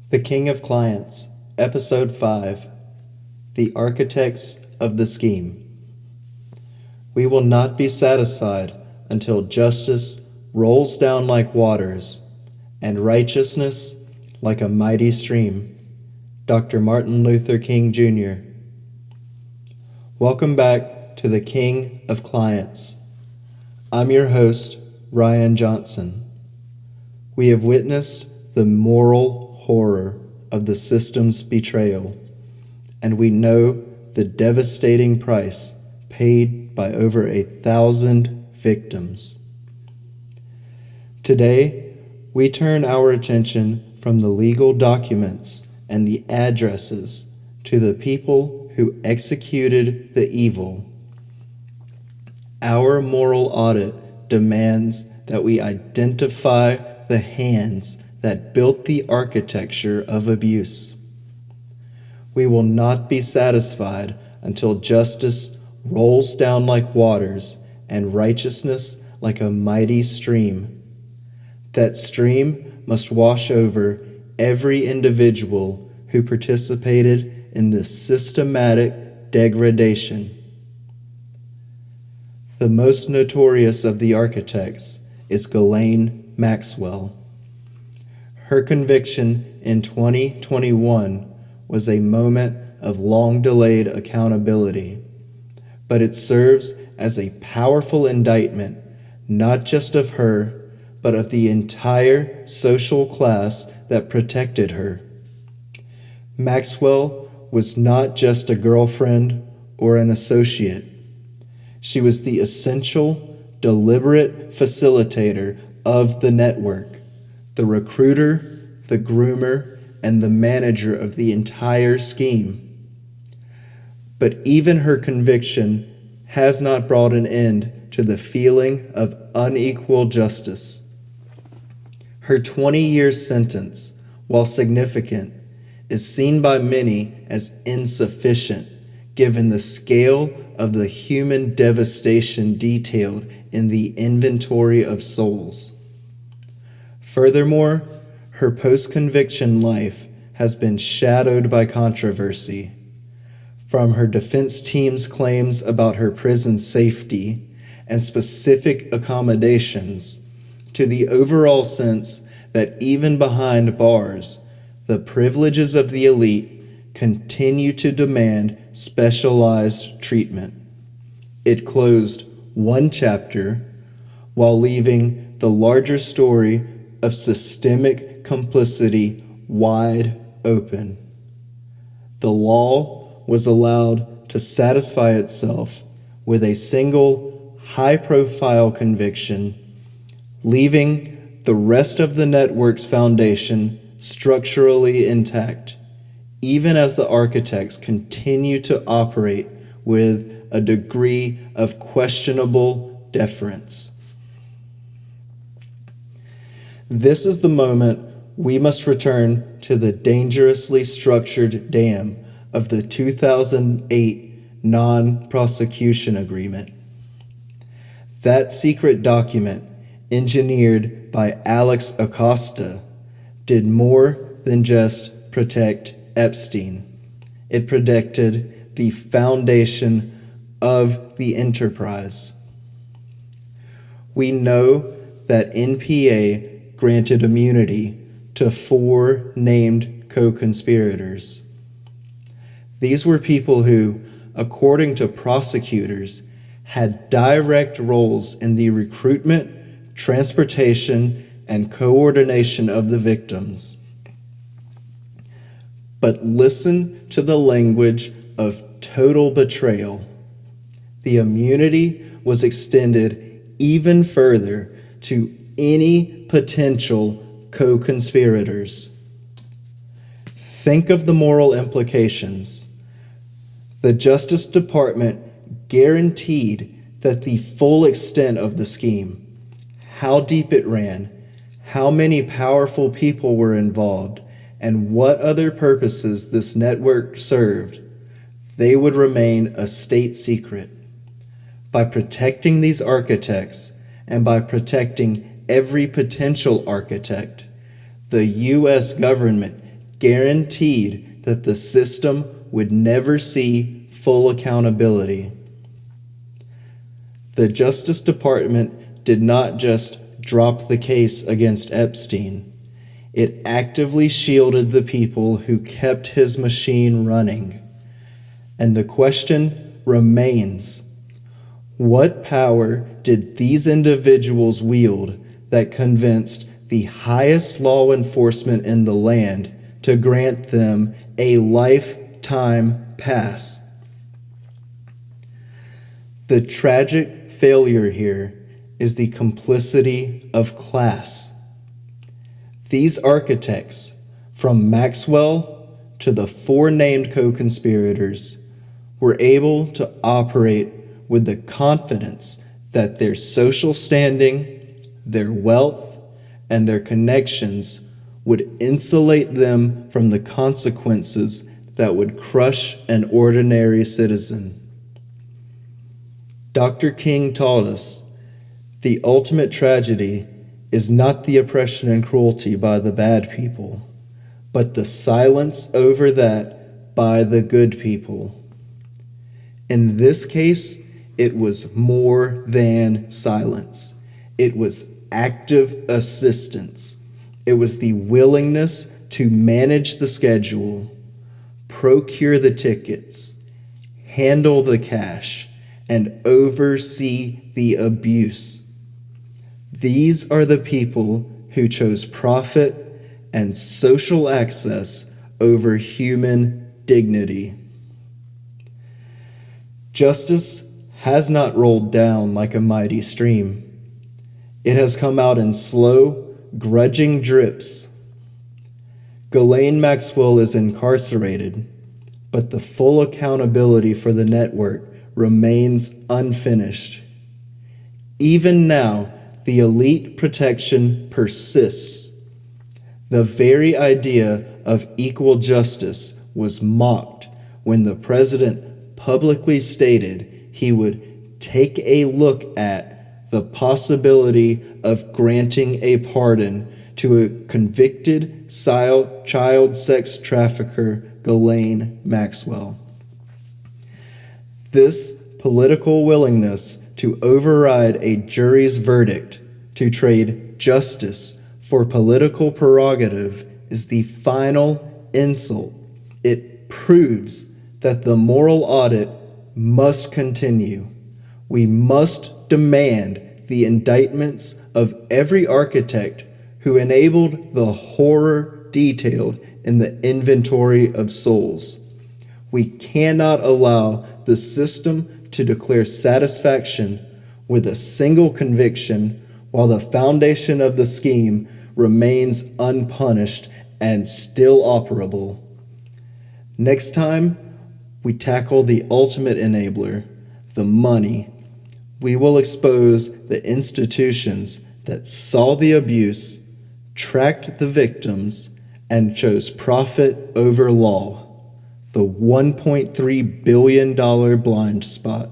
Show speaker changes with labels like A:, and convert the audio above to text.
A: The King of Clients, Episode 5, The Architects of the Scheme. We will not be satisfied until justice rolls down like waters and righteousness like a mighty stream. Dr. Martin Luther King, Jr. Welcome back to The King of Clients. I'm your host, Ryan Johnson. We have witnessed the moral horror of the system's betrayal, and we know the devastating price paid by over 1,000 victims. Today, we turn our attention from the legal documents and the addresses to the people who executed the evil. Our moral audit demands that we identify the hands that built the architecture of abuse. We will not be satisfied until justice rolls down like waters and righteousness like a mighty stream. That stream must wash over every individual who participated in this systematic degradation. The most notorious of the architects is Ghislaine Maxwell. Her conviction in 2021 was a moment of long-delayed accountability, but it serves as a powerful indictment not just of her, but of the entire social class that protected her. Maxwell was not just a girlfriend or an associate. She was the essential, deliberate facilitator of the network, the recruiter, the groomer, and the manager of the entire scheme. But even her conviction has not brought an end to the feeling of unequal justice. Her 20-year sentence, while significant, is seen by many as insufficient given the scale of the human devastation detailed in the inventory of souls. Furthermore, her post-conviction life has been shadowed by controversy. From her defense team's claims about her prison safety and specific accommodations, to the overall sense that even behind bars, the privileges of the elite continue to demand specialized treatment. It closed one chapter while leaving the larger story of systemic complicity wide open. The law was allowed to satisfy itself with a single high-profile conviction, leaving the rest of the network's foundation structurally intact, even as the architects continue to operate with a degree of questionable deference. This is the moment we must return to the dangerously structured dam of the 2008 Non-Prosecution Agreement. That secret document, engineered by Alex Acosta, did more than just protect Epstein. It protected the foundation of the enterprise. We know that NPA granted immunity to 4 named co-conspirators. These were people who, according to prosecutors, had direct roles in the recruitment, transportation, and coordination of the victims. But listen to the language of total betrayal. The immunity was extended even further to any potential co-conspirators. Think of the moral implications. The Justice Department guaranteed that the full extent of the scheme, how deep it ran, how many powerful people were involved, and what other purposes this network served, they would remain a state secret. By protecting these architects and by protecting every potential architect, the U.S. government guaranteed that the system would never see full accountability. The Justice Department did not just drop the case against Epstein. It actively shielded the people who kept his machine running. And the question remains, what power did these individuals wield that convinced the highest law enforcement in the land to grant them a lifetime pass? The tragic failure here is the complicity of class. These architects, from Maxwell to the four named co-conspirators, were able to operate with the confidence that their social standing, their wealth, and their connections would insulate them from the consequences that would crush an ordinary citizen. Dr. King taught us the ultimate tragedy is not the oppression and cruelty by the bad people, but the silence over that by the good people. In this case, it was more than silence. It was active assistance. It was the willingness to manage the schedule, procure the tickets, handle the cash, and oversee the abuse. These are the people who chose profit and social access over human dignity. Justice has not rolled down like a mighty stream. It has come out in slow, grudging drips. Ghislaine Maxwell is incarcerated, but the full accountability for the network remains unfinished. Even now, the elite protection persists. The very idea of equal justice was mocked when the president publicly stated he would take a look at the possibility of granting a pardon to a convicted child sex trafficker, Ghislaine Maxwell. This political willingness to override a jury's verdict, to trade justice for political prerogative, is the final insult. It proves that the moral audit must continue. We must demand the indictments of every architect who enabled the horror detailed in the inventory of souls. We cannot allow the system to declare satisfaction with a single conviction while the foundation of the scheme remains unpunished and still operable. Next time we tackle the ultimate enabler, the money, we will expose the institutions that saw the abuse, tracked the victims, and chose profit over law, the $1.3 billion blind spot.